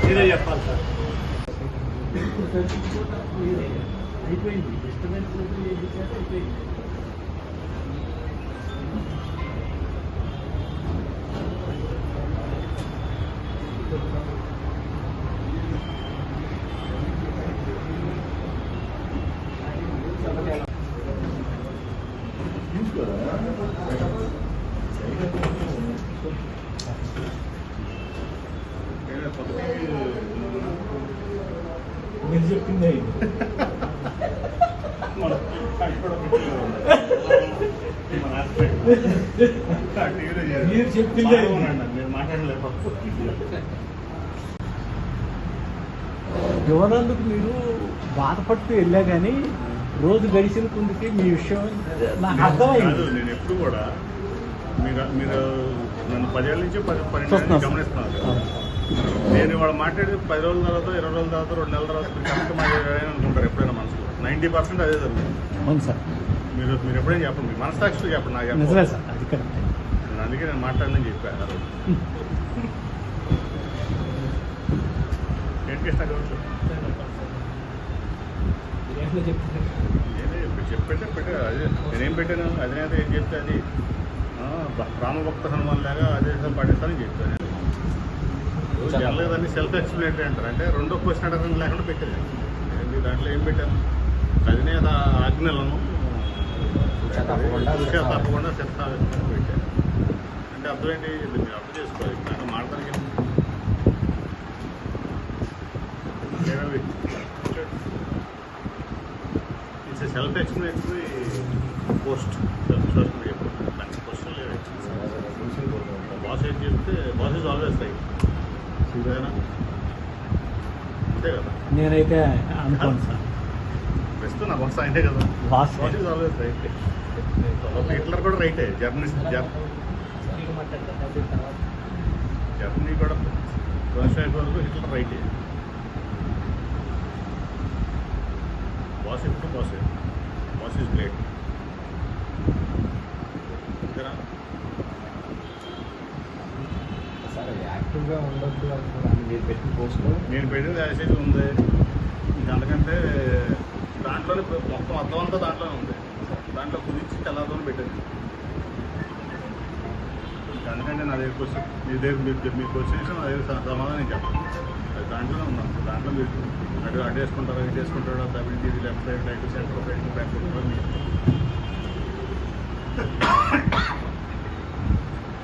మీరే చెప్పాలి సార్. అయిపోయింది డిస్టర్బెన్స్ అయిపోయింది. మీరు చెప్పింది మీరు చెప్పింది మీరు మాట్లాడలేదు. ఇవ్వనందుకు మీరు బాధపడుతూ వెళ్ళా కానీ రోజు గడిచిన కొందుకి మీ విషయం నాకు అర్థమైంది. నేను ఎప్పుడు కూడా మీరు నన్ను 10 ఏళ్ళ నుంచి 12 గమనిస్తున్నాను. నేను వాడు మాట్లాడి 10 రోజుల తర్వాత 20 రోజుల తర్వాత 2 నెలల తర్వాత మీరు కరెక్ట్ మాట్లాడారని అనుకుంటారు ఎప్పుడైనా మనసులో. 90% అదే జరుగుతుంది. అవును సార్. మీరు ఎప్పుడైనా చెప్పండి, మీ మనసాక్షిలో చెప్పండి. నాకు నిజమే సార్, అది కరెక్ట్. అందుకే నేను మాట్లాడని చెప్పాను. చెప్పండి అదే నేనేం పెట్టాను, అధినేత ఏం చెప్తే అది రామభక్త హనుమాన్ లాగా అదే పాటిస్తానని చెప్పాను. జరలేదని సెల్ఫ్ ఎక్స్ప్లెనేటరీ అంటారు. అంటే రెండో క్వశ్చన్ అడగడం లేకుండా పెట్టేది. దాంట్లో ఏం పెట్టాను, అధినేత ఆజ్ఞలను తప్పకుండా శిరసావేస్తామని పెట్టాను. అంటే అర్థం ఏంటి, మీరు అర్థం చేసుకోవాలి. నాకు మాట్లాడడానికి it's self explanatory post social media దానికి క్వశ్చన్ లేదు. బాస్ ఏం చెప్తే బాస్ ఈజ్ ఆల్వేస్ రైట్. అంతేనా? అంతే కదా. నేనైతే అనుకోను సార్. ప్రస్తుతం నా బాస్ ఆయనే కదా. Boss is always right. Hitler కూడా రైటే. జర్మనీ కూడా రష్యా వరకు హిట్లర్ రైటే. బాస్ ఎప్పుడు బాస్ ఈజ్ గ్రేట్. అంతేనా? యాక్టివ్గా ఉండొద్దు అనుకున్నాను మీరు పెట్టిన పోస్ట్లో. నేను పెట్టిన యాసేజ్ ఉంది. అందుకంటే దాంట్లోనే మొత్తం అర్థం అంతా దాంట్లోనే ఉంది. దాంట్లో కుదించి తెల్లారితో పెట్టాను. అందుకంటే నా దగ్గర క్వశ్చన్ మీ దగ్గర మీ క్వశ్చన్ నా దగ్గర సమాధానం చెప్పాలి. అది దాంట్లోనే ఉన్నాను. దాంట్లో మీరు అటు వేసుకుంటారా, ఇటు వేసుకుంటారా, double TV left side right centre right back